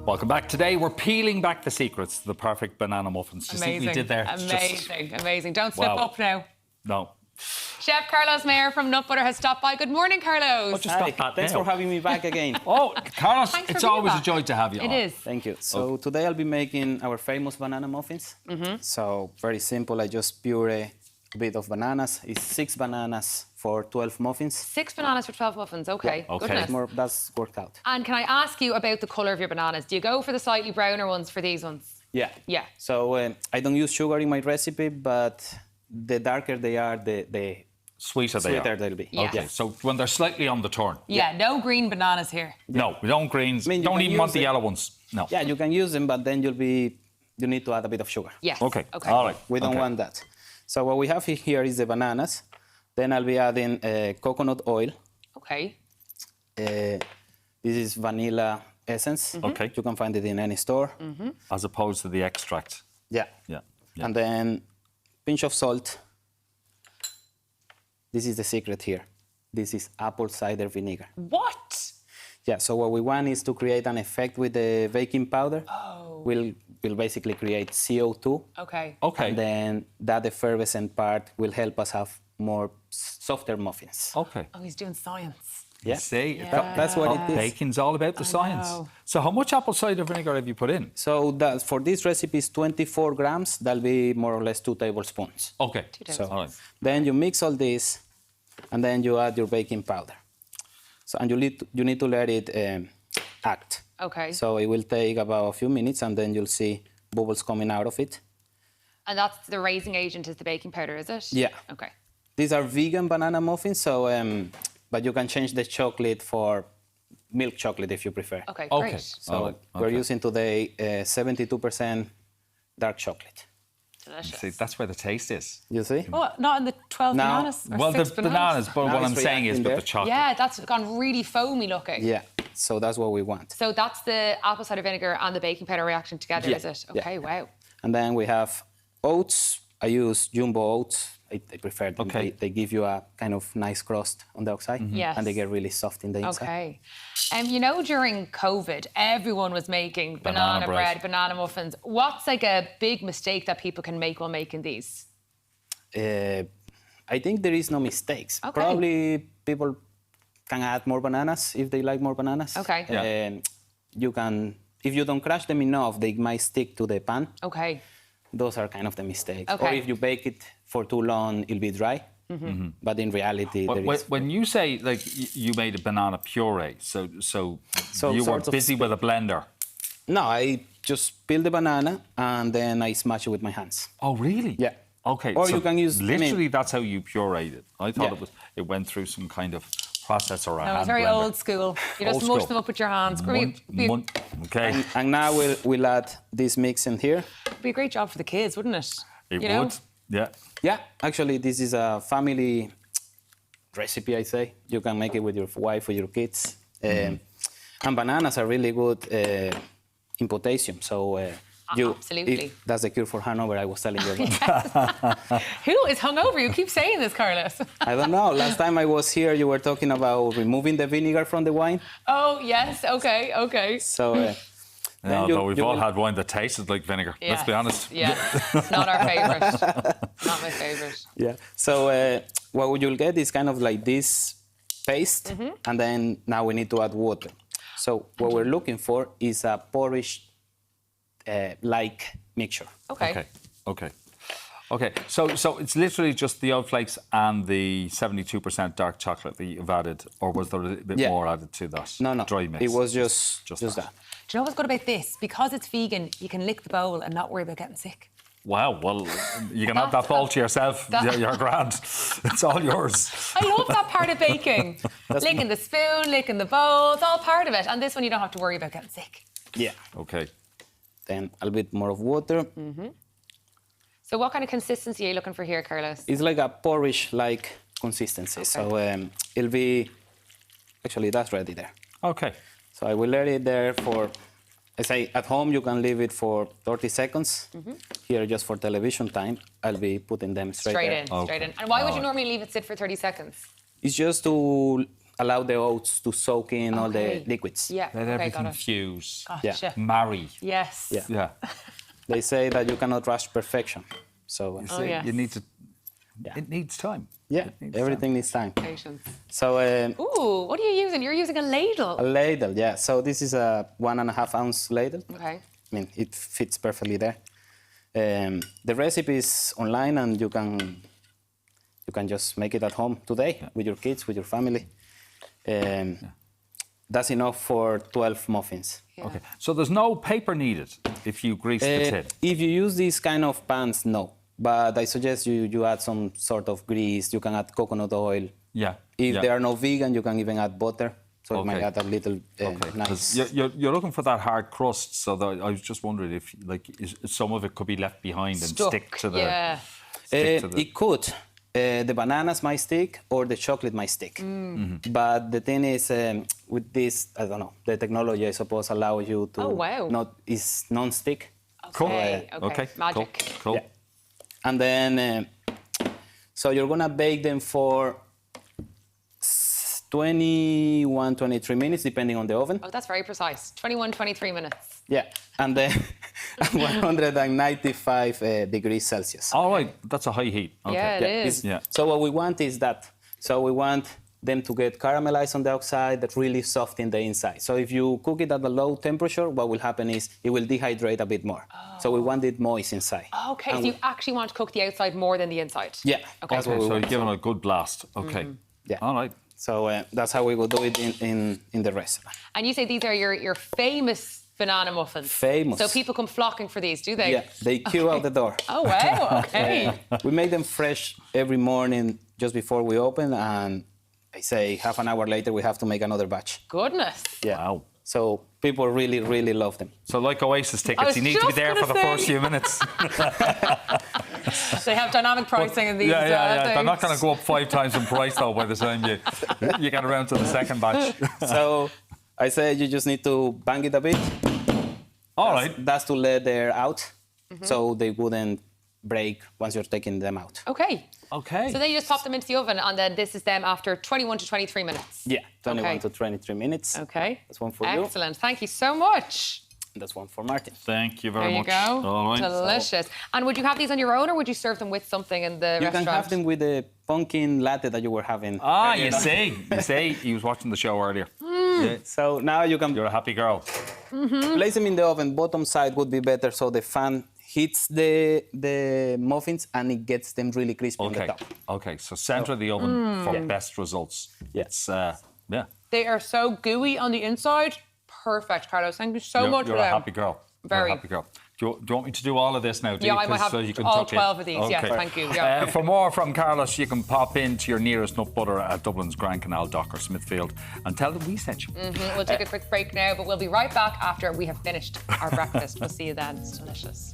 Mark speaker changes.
Speaker 1: Welcome back. Today we're peeling back the secrets to the perfect banana muffins. Do you see what we did there?
Speaker 2: Amazing. Don't slip up now.
Speaker 1: No.
Speaker 2: Chef Carlos Mayer from Nut Butter has stopped by. Good morning, Carlos.
Speaker 3: Hi, thanks for having me back again.
Speaker 1: Oh, Carlos, it's always
Speaker 2: back.
Speaker 1: a joy to have you on.
Speaker 2: It is.
Speaker 3: Thank you. So today I'll be making our famous banana muffins. So very simple. I just puree a bit of bananas. It's 6 bananas for 12 muffins.
Speaker 2: 6 bananas for 12 muffins. Okay.
Speaker 1: Okay.
Speaker 2: Goodness.
Speaker 3: That's worked out.
Speaker 2: And can I ask you about the colour of your bananas? Do you go for the slightly browner ones for these ones?
Speaker 3: Yeah.
Speaker 2: Yeah.
Speaker 3: So I don't use sugar in my recipe, but the darker they are, the
Speaker 1: Sweeter
Speaker 3: they'll be.
Speaker 2: Yeah.
Speaker 1: Okay, so when they're slightly on the turn.
Speaker 2: Yeah, no green bananas here.
Speaker 1: No, we don't greens.
Speaker 3: I mean,
Speaker 1: don't even want the yellow ones. No.
Speaker 3: Yeah, you can use them, but then you need to add a bit of sugar.
Speaker 2: Yes.
Speaker 1: Okay.
Speaker 2: Okay.
Speaker 1: All right.
Speaker 3: We don't want that. So what we have here is the bananas. Then I'll be adding coconut oil.
Speaker 2: Okay.
Speaker 3: This is vanilla essence.
Speaker 1: Okay.
Speaker 3: You can find it in any store.
Speaker 1: As opposed to the extract.
Speaker 3: Yeah.
Speaker 1: Yeah.
Speaker 3: And then pinch of salt. This is the secret here. This is apple cider vinegar.
Speaker 2: What?
Speaker 3: Yeah, so what we want is to create an effect with the baking powder.
Speaker 2: Oh.
Speaker 3: We'll basically create CO2.
Speaker 2: Okay.
Speaker 1: Okay.
Speaker 3: And then that effervescent part will help us have more softer muffins.
Speaker 1: Okay.
Speaker 2: Oh, he's doing science.
Speaker 3: Yeah.
Speaker 1: See,
Speaker 3: That's what it is.
Speaker 1: baking's all about the science.
Speaker 2: know.
Speaker 1: So how much apple cider vinegar have you put in?
Speaker 3: So for this recipe is 24 grams. That'll be more or less 2 tablespoons.
Speaker 1: Okay.
Speaker 2: 2 tablespoons.
Speaker 1: All right.
Speaker 3: Then you mix all this, and then you add your baking powder. So and you need to let it act.
Speaker 2: Okay.
Speaker 3: So it will take about a few minutes, and then you'll see bubbles coming out of it.
Speaker 2: And that's the raising agent is the baking powder, is it?
Speaker 3: Yeah.
Speaker 2: Okay.
Speaker 3: These are vegan banana muffins, so but you can change the chocolate for milk chocolate if you prefer.
Speaker 2: Okay,
Speaker 1: Okay.
Speaker 2: great.
Speaker 3: So we're using today 72% dark chocolate.
Speaker 2: Delicious.
Speaker 1: See, that's where the taste is.
Speaker 3: You see?
Speaker 2: Oh, not in the 12
Speaker 3: Now-
Speaker 2: bananas? Or
Speaker 1: Well,
Speaker 2: 6
Speaker 1: the bananas, but
Speaker 3: Now
Speaker 1: what
Speaker 3: it's
Speaker 1: I'm saying is
Speaker 3: reacting
Speaker 1: with
Speaker 3: there.
Speaker 1: the chocolate.
Speaker 2: Yeah, that's gone really foamy looking.
Speaker 3: Yeah. So that's what we want.
Speaker 2: So that's the apple cider vinegar and the baking powder reaction together,
Speaker 3: Yeah,
Speaker 2: is it?
Speaker 3: yeah.
Speaker 2: Okay, wow.
Speaker 3: And then we have oats. I use jumbo oats. I prefer them.
Speaker 1: Okay.
Speaker 3: They give you a kind of nice crust on the outside.
Speaker 2: Yes.
Speaker 3: And they get really soft in the inside.
Speaker 2: Okay. You know, during COVID, everyone was making banana bread, banana muffins. What's like a big mistake that people can make while making these?
Speaker 3: I think there is no mistakes.
Speaker 2: Okay.
Speaker 3: Probably people can add more bananas if they like more bananas.
Speaker 2: Okay.
Speaker 1: Yeah.
Speaker 3: You can, if you don't crush them enough, they might stick to the pan.
Speaker 2: Okay.
Speaker 3: Those are kind of the mistakes.
Speaker 2: Okay.
Speaker 3: Or if you bake it for too long, it'll be dry. But in reality, there is...
Speaker 1: When you say like you made a banana puree, so you were
Speaker 3: sort of
Speaker 1: busy with a blender.
Speaker 3: No, I just peel the banana and then I smash it with my hands.
Speaker 1: Oh, really?
Speaker 3: Yeah.
Speaker 1: Okay.
Speaker 3: Or
Speaker 1: so
Speaker 3: you can use...
Speaker 1: literally, that's how you pureed it. I thought
Speaker 3: Yeah.
Speaker 1: it went through some kind of process or a
Speaker 2: No,
Speaker 1: hand
Speaker 2: it's very
Speaker 1: blender.
Speaker 2: old school. You just
Speaker 1: Old
Speaker 2: mush
Speaker 1: school.
Speaker 2: them up with your hands.
Speaker 1: Okay.
Speaker 3: And now we'll add this mix in here.
Speaker 2: Be a great job for the kids, wouldn't it?
Speaker 1: It
Speaker 2: You know?
Speaker 1: would. Yeah.
Speaker 3: Yeah, actually, this is a family recipe, I say. You can make it with your wife or your kids. And bananas are really good in potassium. So
Speaker 2: absolutely.
Speaker 3: that's the cure for hangover I was telling you about.
Speaker 2: Who is hungover? You keep saying this, Carlos.
Speaker 3: I don't know. Last time I was here, you were talking about removing the vinegar from the wine.
Speaker 2: Oh, yes. Okay.
Speaker 3: So
Speaker 1: No,
Speaker 3: you-
Speaker 1: though we've
Speaker 3: you
Speaker 1: all
Speaker 2: will-
Speaker 1: had wine that tasted like vinegar. Let's be honest.
Speaker 2: Yeah. Not our favourite. Not my favourite.
Speaker 3: yeah. So what you'll get is kind of like this paste, and then now we need to add water. So what we're looking for is a porridge like mixture.
Speaker 2: Okay.
Speaker 1: Okay. So it's literally just the oat flakes and the 72% dark chocolate that you've added, or was there a little bit
Speaker 3: Yeah.
Speaker 1: more added to that?
Speaker 3: No.
Speaker 1: Dry mix.
Speaker 3: It was just
Speaker 1: that.
Speaker 3: that.
Speaker 2: Do you know what's good about this? Because it's vegan, you can lick the bowl and not worry about getting sick.
Speaker 1: Wow. Well, you can have that bowl to yourself. You're grand. It's all yours.
Speaker 2: I love that part of baking. Licking the spoon, licking the bowl, it's all part of it. And this one, you don't have to worry about getting sick.
Speaker 3: Yeah.
Speaker 1: Okay.
Speaker 3: Then a little bit more of water.
Speaker 2: So what kind of consistency are you looking for here, Carlos?
Speaker 3: It's like a porridge-like consistency. So it'll be... Actually, that's ready there.
Speaker 1: Okay.
Speaker 3: So I will let it there for... I say at home you can leave it for 30 seconds. Here, just for television time, I'll be putting them straight there.
Speaker 2: Straight in. And why would you normally leave it sit for 30 seconds?
Speaker 3: It's just to allow the oats to soak in all the
Speaker 2: Okay.
Speaker 3: liquids.
Speaker 2: Yeah.
Speaker 1: Let
Speaker 2: Okay, got
Speaker 1: everything
Speaker 2: it.
Speaker 1: fuse,
Speaker 2: Gotcha.
Speaker 1: marry.
Speaker 2: Yes.
Speaker 3: Yeah.
Speaker 1: Yeah.
Speaker 3: They say that you cannot rush perfection. So
Speaker 2: Oh, yes.
Speaker 1: You need to.
Speaker 3: Yeah.
Speaker 1: It needs time.
Speaker 3: yeah,
Speaker 1: It needs
Speaker 3: everything needs time.
Speaker 2: Patience.
Speaker 3: So
Speaker 2: Ooh, what are you using? You're using a ladle.
Speaker 3: a ladle, yeah. So this is a 1.5 ounce ladle.
Speaker 2: Okay.
Speaker 3: I mean, it fits perfectly there. The recipe is online, and you can just make it at home today with your kids, with your family. That's enough for 12 muffins.
Speaker 2: Yeah.
Speaker 1: Okay. So there's no paper needed if you grease the tin.
Speaker 3: If you use these kind of pans, no. But I suggest you add some sort of grease. You can add coconut oil.
Speaker 1: Yeah.
Speaker 3: If
Speaker 1: yeah.
Speaker 3: they are no vegan, you can even add butter. So it might
Speaker 1: Okay.
Speaker 3: add a little
Speaker 1: Okay. 'Cause
Speaker 3: nice.
Speaker 1: You're looking for that hard crust, so that I was just wondering if some of it could be left behind and
Speaker 2: Stuck.
Speaker 1: stick to the.
Speaker 2: Yeah.
Speaker 1: Stick to the
Speaker 3: It could. The bananas might stick or the chocolate might stick.
Speaker 1: Mm-hmm.
Speaker 3: But the thing is, with this, I don't know, the technology, I suppose, allows you to
Speaker 2: Oh, wow.
Speaker 3: is non-stick.
Speaker 1: Cool.
Speaker 2: Okay.
Speaker 1: Okay.
Speaker 2: Magic.
Speaker 1: Cool.
Speaker 3: Yeah. And then, so you're gonna bake them for 21, 23 minutes, depending on the oven.
Speaker 2: Oh, that's very precise. 21, 23 minutes.
Speaker 3: Yeah. And then 195 degrees Celsius.
Speaker 1: All right. That's a high heat. Okay.
Speaker 2: Yeah, it is.
Speaker 3: It's-
Speaker 1: Yeah.
Speaker 3: So what we want is that. So we want them to get caramelized on the outside, but really soft in the inside. So if you cook it at a low temperature, what will happen is it will dehydrate a bit more. So we want it moist inside.
Speaker 2: Okay,
Speaker 3: And
Speaker 2: so you actually want to cook the outside more than the inside?
Speaker 3: Yeah,
Speaker 2: Okay.
Speaker 3: that's what
Speaker 1: Okay,
Speaker 3: we
Speaker 1: so
Speaker 3: want.
Speaker 1: you're giving it a good blast. Okay.
Speaker 3: Yeah.
Speaker 1: All right.
Speaker 3: So that's how we will do it in the restaurant.
Speaker 2: And you say these are your famous banana muffins.
Speaker 3: Famous.
Speaker 2: So people come flocking for these, do they?
Speaker 3: Yeah, they queue out the door.
Speaker 2: Oh, wow. Okay.
Speaker 3: We make them fresh every morning just before we open, and I say half an hour later we have to make another batch.
Speaker 2: Goodness.
Speaker 3: Yeah.
Speaker 1: Wow.
Speaker 3: So people really, really love them.
Speaker 1: So like Oasis
Speaker 2: I
Speaker 1: tickets,
Speaker 2: was
Speaker 1: you need to be
Speaker 2: just
Speaker 1: there for the
Speaker 2: gonna say.
Speaker 1: first few minutes.
Speaker 2: They have dynamic pricing in these.
Speaker 1: They're not going to go up 5 times in price though by the time you get around to the second batch.
Speaker 3: So I say you just need to bang it a bit.
Speaker 1: All right.
Speaker 3: That's to let the air out, so they wouldn't break once you're taking them out.
Speaker 2: Okay.
Speaker 1: Okay.
Speaker 2: So then you just pop them into the oven, and then this is them after 21 to 23 minutes.
Speaker 3: Yeah, 21
Speaker 2: Okay.
Speaker 3: to 23 minutes.
Speaker 2: Okay.
Speaker 3: That's one for you.
Speaker 2: Excellent. Thank you so much.
Speaker 3: That's one for Martin.
Speaker 1: Thank you very
Speaker 2: There you
Speaker 1: much.
Speaker 2: go.
Speaker 1: All right.
Speaker 2: Delicious. And would you have these on your own, or would you serve them with something in the
Speaker 3: You
Speaker 2: restaurant?
Speaker 3: can have them with the pumpkin latte that you were having.
Speaker 1: Ah,
Speaker 3: earlier.
Speaker 1: you see, he was watching the show earlier. Yeah.
Speaker 3: So now you can
Speaker 1: You're a happy girl.
Speaker 3: place them in the oven. Bottom side would be better, so the fan hits the muffins and it gets them really crispy on the
Speaker 1: Okay.
Speaker 3: top.
Speaker 1: Okay. So center of the oven for best results.
Speaker 3: Yeah.
Speaker 1: It's yeah.
Speaker 2: They are so gooey on the inside. Perfect, Carlos. Thank you so much
Speaker 1: You're
Speaker 2: for
Speaker 1: a
Speaker 2: them.
Speaker 1: happy girl. You're
Speaker 2: Very.
Speaker 1: a happy girl. Do you want me to do all of this now? Do
Speaker 2: Yeah,
Speaker 1: you?
Speaker 2: I might
Speaker 1: 'Cause
Speaker 2: have
Speaker 1: so you can
Speaker 2: all
Speaker 1: tuck in.
Speaker 2: 12 of these. Yeah, thank you. Yeah.
Speaker 1: For more from Carlos, you can pop into your nearest nut butter at Dublin's Grand Canal Dock or Smithfield and tell them we sent you.
Speaker 2: We'll take a quick break now, but we'll be right back after we have finished our breakfast. We'll see you then. It's delicious.